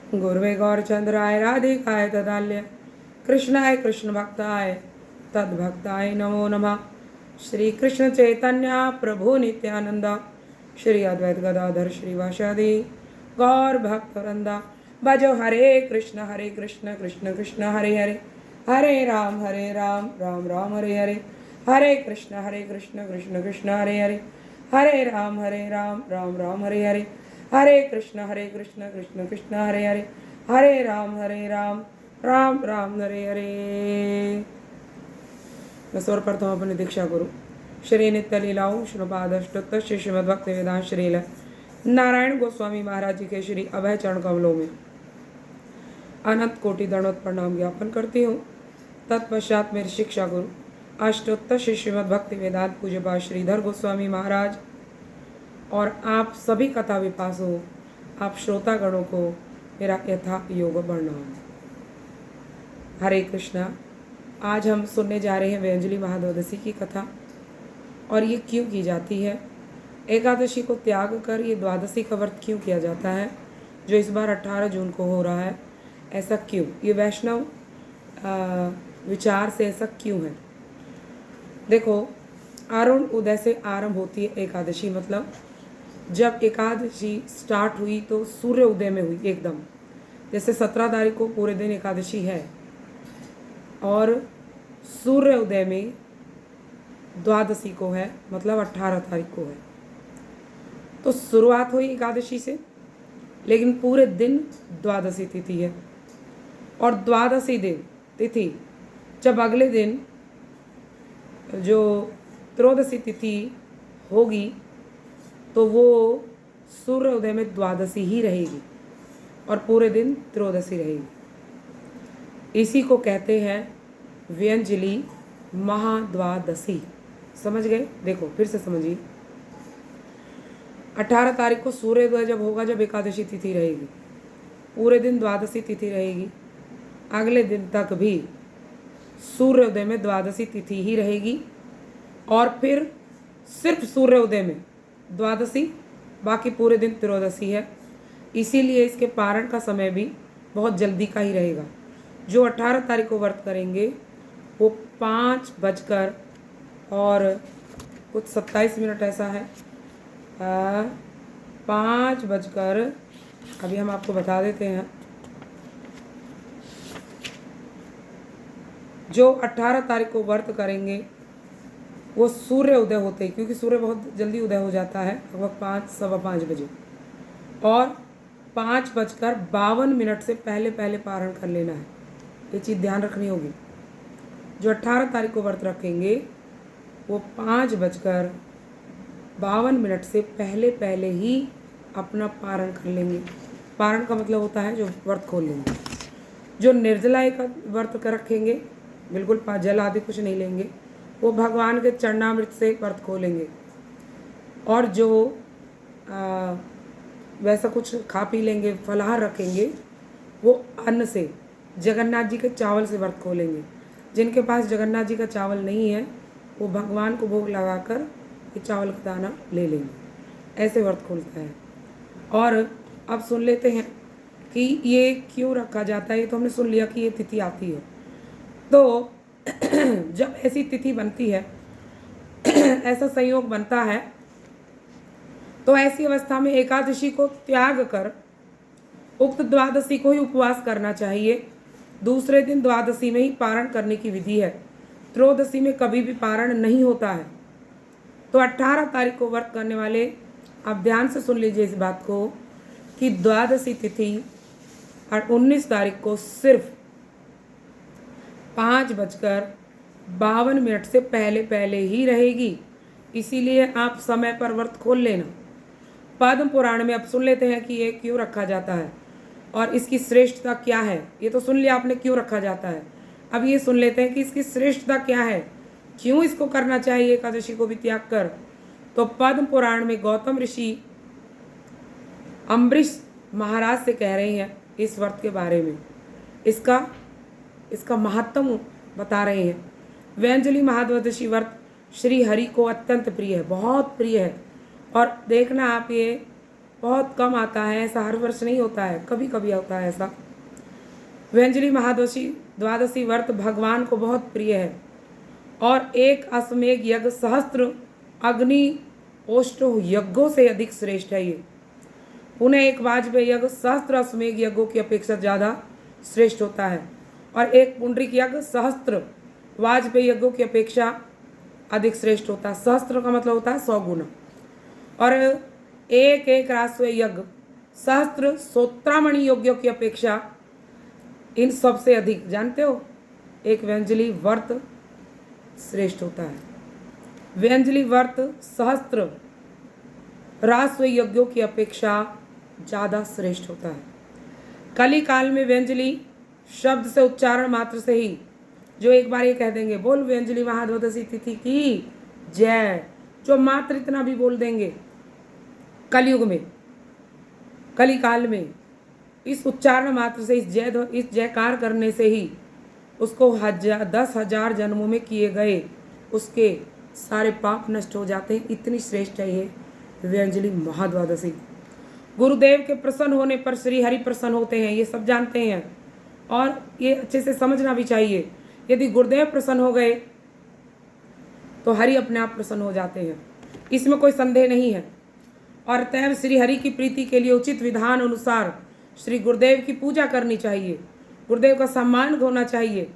गुरुवे गौरचंद्राय राधिकाय तदाल्य कृष्णाय कृष्ण भक्ताय तद्भक्ताय नमो नमः। श्री कृष्ण चैतन्य प्रभु नित्यानंद श्री अद्वैत गदाधर श्रीवासादि गौर भक्त वृंदा भजो हरे कृष्ण कृष्ण कृष्ण हरे हरे हरे राम राम राम हरे हरे हरे कृष्ण कृष्ण कृष्ण हरे हरे हरे राम राम राम हरे हरे हरे कृष्ण कृष्ण कृष्ण हरे हरे हरे राम राम राम हरे हरे। मैं सर्वप्रथम अपनी दीक्षा गुरु श्री नित्य लीलाओं श्रीपादष्टोत्तर श्री श्रीमद् भक्ति वेदांत श्रील नारायण गोस्वामी महाराज जी के श्री अभय चरण कमलों में अनंत कोटि दंडवत प्रणाम ज्ञापन करती हूँ। तत्पश्चात मेरे शिक्षा गुरु अष्टोत्तर श्री श्रीमद् भक्ति वेदांत पूज्यपाद श्रीधर गोस्वामी महाराज और आप सभी कथा विपासों आप श्रोतागणों को मेरा यथा योग प्रणाम। हरे कृष्णा। आज हम सुनने जा रहे हैं व्यंजली महाद्वादशी की कथा और ये क्यों की जाती है, एकादशी को त्याग कर ये द्वादशी का व्रत क्यों किया जाता है जो इस बार 18 जून को हो रहा है, ऐसा क्यों, ये वैष्णव विचार से ऐसा क्यों है। देखो, अरुण उदय से आरंभ होती है एकादशी, मतलब जब एकादशी स्टार्ट हुई तो सूर्य उदय में हुई एकदम। जैसे 17 तारीख को पूरे दिन एकादशी है और सूर्य उदय में द्वादशी को है, मतलब 18 तारीख को है। तो शुरुआत हुई एकादशी से, लेकिन पूरे दिन द्वादशी तिथि है। और द्वादशी दिन तिथि जब अगले दिन जो त्रयोदशी तिथि होगी तो वो सूर्य उदय में द्वादशी ही रहेगी और पूरे दिन त्रयोदशी रहेगी। इसी को कहते हैं व्यंजली महाद्वादशी। समझ गए? देखो फिर से समझिए। 18 तारीख को सूर्योदय जब होगा, जब एकादशी तिथि रहेगी, पूरे दिन द्वादशी तिथि रहेगी, अगले दिन तक भी सूर्योदय में द्वादशी तिथि ही रहेगी और फिर सिर्फ सूर्योदय में द्वादशी, बाकी पूरे दिन त्रयोदशी है। इसीलिए इसके पारण का समय भी बहुत जल्दी का ही रहेगा। जो 18 तारीख को व्रत करेंगे वो 5 बजकर और कुछ 27 मिनट ऐसा है, 5 बजकर, अभी हम आपको बता देते हैं। जो 18 तारीख को व्रत करेंगे वो सूर्य उदय होते ही, क्योंकि सूर्य बहुत जल्दी उदय हो जाता है, लगभग 5 सवा 5 बजे, और 5:52 से पहले पहले पारण कर लेना है। ये चीज़ ध्यान रखनी होगी। जो 18 तारीख को व्रत रखेंगे वो 5:52 से पहले पहले ही अपना पारण कर लेंगे। पारण का मतलब होता है जो व्रत खोल लेंगे। जो निर्जला का व्रत कर रखेंगे, बिल्कुल जल आदि कुछ नहीं लेंगे, वो भगवान के चरणामृत से व्रत खोलेंगे। और जो वैसा कुछ खा पी लेंगे, फलाहार रखेंगे, वो अन्न से, जगन्नाथ जी के चावल से व्रत खोलेंगे। जिनके पास जगन्नाथ जी का चावल नहीं है वो भगवान को भोग लगाकर ये चावल का दाना ले लेंगे। ऐसे व्रत खोलता है। और अब सुन लेते हैं कि ये क्यों रखा जाता है। ये तो हमने सुन लिया कि ये तिथि आती है। तो जब ऐसी तिथि बनती है, ऐसा संयोग बनता है, तो ऐसी अवस्था में एकादशी को त्याग कर उक्त द्वादशी को ही उपवास करना चाहिए। दूसरे दिन द्वादशी में ही पारण करने की विधि है। त्रयोदशी में कभी भी पारण नहीं होता है। तो 18 तारीख को व्रत करने वाले आप ध्यान से सुन लीजिए इस बात को कि द्वादशी तिथि 19 तारीख को सिर्फ 5:52 से पहले पहले ही रहेगी। इसीलिए आप समय पर व्रत खोल लेना। पद्म पुराण में अब सुन लेते हैं कि ये क्यों रखा जाता है और इसकी श्रेष्ठता क्या है। ये तो सुन लिया आपने क्यों रखा जाता है। अब ये सुन लेते हैं कि इसकी श्रेष्ठता क्या है, क्यों इसको करना चाहिए एकादशी को भी त्याग कर। तो पद्म पुराण में गौतम ऋषि अम्बरीश महाराज से कह रहे हैं इस व्रत के बारे में, इसका महत्व बता रहे हैं। व्यंजली महाद्वादशी व्रत श्री हरि को अत्यंत प्रिय है, बहुत प्रिय है। और देखना आप, ये बहुत कम आता है, ऐसा हर वर्ष नहीं होता है, कभी कभी होता है ऐसा। व्यंजली महाद्वादशी द्वादशी व्रत भगवान को बहुत प्रिय है और एक अश्वमेघ यज्ञ सहस्त्र अग्नि ओष्ठ यज्ञों से अधिक श्रेष्ठ है ये। पुनः एक वाजपेयी यज्ञ सहस्त्र अश्वमेघ यज्ञों की अपेक्षा ज़्यादा श्रेष्ठ होता है और एक पुंडरीक यज्ञ सहस्त्र वाजपेयी यज्ञों की अपेक्षा अधिक श्रेष्ठ होता है। सहस्त्र का मतलब होता है 100 गुना। और एक एक राजस्व यज्ञ सहस्त्र सोत्रामणि यज्ञों की अपेक्षा इन सबसे अधिक, जानते हो, एक व्यंजली व्रत श्रेष्ठ होता है। व्यंजली व्रत सहस्त्र राजस्व यज्ञों की अपेक्षा ज़्यादा श्रेष्ठ होता है। कली काल में व्यंजली शब्द से उच्चारण मात्र से ही जो एक बार ये कह देंगे बोल व्यंजली महाद्वादशी तिथि की जय, जो मात्र इतना भी बोल देंगे कलयुग में, कली काल में, इस उच्चारण मात्र से इस जयकार करने से ही उसको 10,000 जन्मों में किए गए उसके सारे पाप नष्ट हो जाते हैं। इतनी श्रेष्ठ है ये व्यंजली महाद्वादशी। गुरुदेव के प्रसन्न होने पर श्री हरि प्रसन्न होते हैं, ये सब जानते हैं और ये अच्छे से समझना भी चाहिए। यदि गुरुदेव प्रसन्न हो गए तो हरि अपने आप प्रसन्न हो जाते हैं, इसमें कोई संदेह नहीं है। और अतएव श्री हरि की प्रीति के लिए उचित विधान अनुसार श्री गुरुदेव की पूजा करनी चाहिए, गुरुदेव का सम्मान होना चाहिए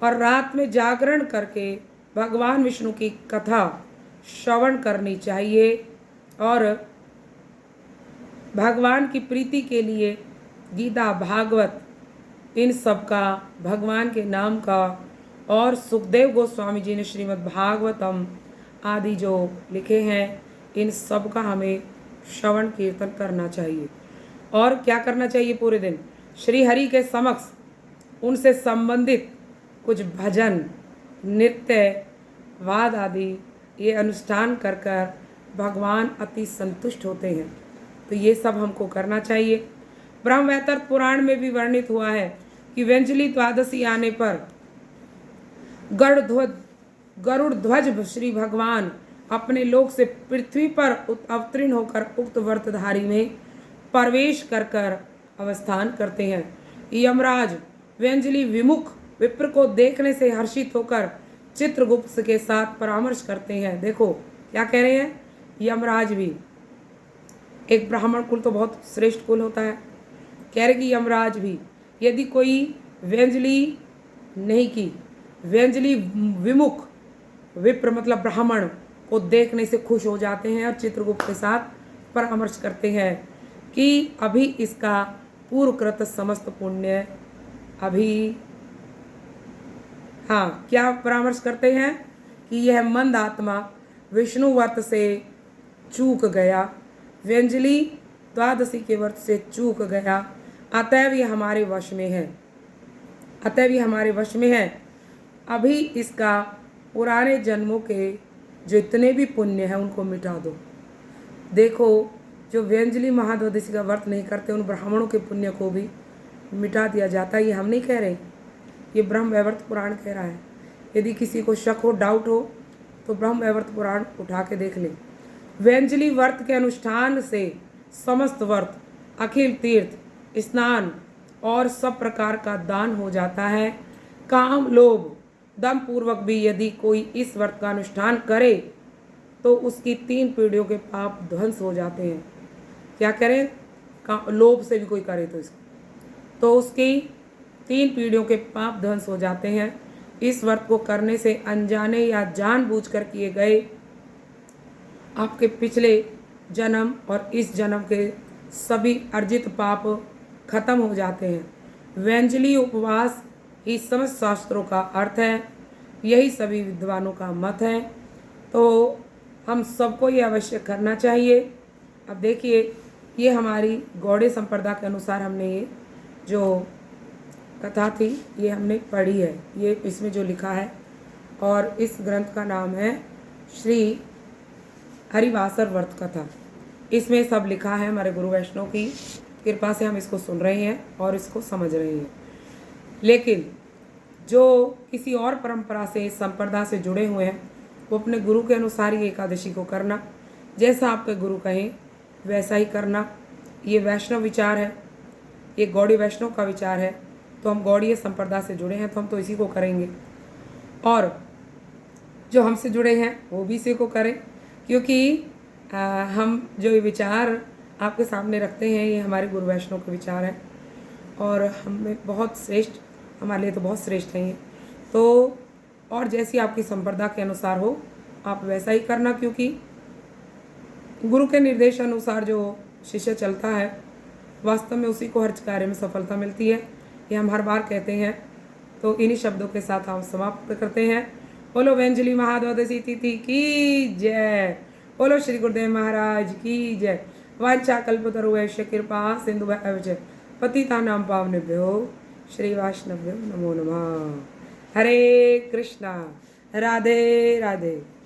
और रात में जागरण करके भगवान विष्णु की कथा श्रवण करनी चाहिए और भगवान की प्रीति के लिए गीता भागवत इन सब का, भगवान के नाम का, और सुखदेव गोस्वामी जी ने श्रीमद् भागवतम आदि जो लिखे हैं इन सब का हमें श्रवण कीर्तन करना चाहिए। और क्या करना चाहिए पूरे दिन? श्री हरि के समक्ष उनसे संबंधित कुछ भजन, नृत्य, वाद आदि ये अनुष्ठान कर कर भगवान अति संतुष्ट होते हैं, तो ये सब हमको करना चाहिए। ब्रह्मवैवर्त पुराण में भी वर्णित हुआ है कि व्यंजली द्वादशी आने पर गरुड़ ध्वज श्री भगवान अपने लोक से पृथ्वी पर अवतीर्ण होकर उक्त व्रतधारी में प्रवेश कर कर अवस्थान करते हैं। यमराज व्यंजली विमुख विप्र को देखने से हर्षित होकर चित्रगुप्त के साथ परामर्श करते हैं। देखो क्या कह रहे हैं, यमराज भी, एक ब्राह्मण कुल तो बहुत श्रेष्ठ कुल होता है, कह रहे कि यमराज भी यदि कोई व्यंजली नहीं की, व्यंजली विमुख विप्र मतलब ब्राह्मण को देखने से खुश हो जाते हैं और चित्रगुप्त के साथ परामर्श करते हैं कि अभी इसका पूर्वकृत समस्त पुण्य अभी, हाँ, क्या परामर्श करते हैं कि यह मंद आत्मा विष्णु व्रत से चूक गया, व्यंजली द्वादशी के व्रत से चूक गया, अतएव ये हमारे वश में है, अतएव ये हमारे वश में है। अभी इसका पुराने जन्मों के जो इतने भी पुण्य हैं उनको मिटा दो। देखो जो व्यंजली महाद्वादशी का व्रत नहीं करते उन ब्राह्मणों के पुण्य को भी मिटा दिया जाता है। ये हम नहीं कह रहे, ये ब्रह्मवैवर्त पुराण कह रहा है। यदि किसी को शक हो, डाउट हो तो ब्रह्मवैवर्त पुराण उठा के देख ले। व्यंजली व्रत के अनुष्ठान से समस्त व्रत, अखिल तीर्थ, स्नान और सब प्रकार का दान हो जाता है। काम, लोभ, दम पूर्वक भी यदि कोई इस व्रत का अनुष्ठान करे तो उसकी 3 पीढ़ियों के पाप ध्वंस हो जाते हैं। क्या करें? लोभ से भी कोई करे तो उसकी 3 पीढ़ियों के पाप ध्वंस हो जाते हैं। इस व्रत को करने से अनजाने या जानबूझकर किए गए आपके पिछले जन्म और इस जन्म के सभी अर्जित पाप खत्म हो जाते हैं। व्यंजली उपवास ही समस्त शास्त्रों का अर्थ है, यही सभी विद्वानों का मत है, तो हम सबको ये अवश्य करना चाहिए। अब देखिए ये हमारी गौड़े संप्रदाय के अनुसार हमने ये जो कथा थी ये हमने पढ़ी है, ये इसमें जो लिखा है, और इस ग्रंथ का नाम है श्री हरिवासर व्रत कथा। इसमें सब लिखा है, हमारे गुरु वैष्णव की कृपा से हम इसको सुन रहे हैं और इसको समझ रहे हैं। लेकिन जो किसी और परंपरा से, संप्रदाय से जुड़े हुए हैं वो अपने गुरु के अनुसार ही एकादशी को करना, जैसा आपके गुरु कहें वैसा ही करना। ये वैष्णव विचार है, ये गौड़ी वैष्णव का विचार है, तो हम गौड़ीय संप्रदाय से जुड़े हैं तो हम तो इसी को करेंगे, और जो हमसे जुड़े हैं वो भी इसी को करें, क्योंकि हम जो ये विचार आपके सामने रखते हैं ये हमारे गुरु वैष्णव के विचार हैं और हमें बहुत श्रेष्ठ, हमारे लिए तो बहुत श्रेष्ठ हैं ये। तो और जैसी आपकी संप्रदाय के अनुसार हो आप वैसा ही करना, क्योंकि गुरु के निर्देश अनुसार जो शिष्य चलता है वास्तव में उसी को हर कार्य में सफलता मिलती है, ये हम हर बार कहते हैं। तो इन्हीं शब्दों के साथ हम समाप्त करते हैं। बोलो वेंजली महाद्वादशी तिथि की जय, बोलो श्री गुरुदेव महाराज की जय। वांछा कल्पतरुवैश्य कृपा सिंधु भय पतितानां पावनेभ्यो श्री वैष्णवेभ्यो नमो नमः। हरे कृष्णा, राधे राधे।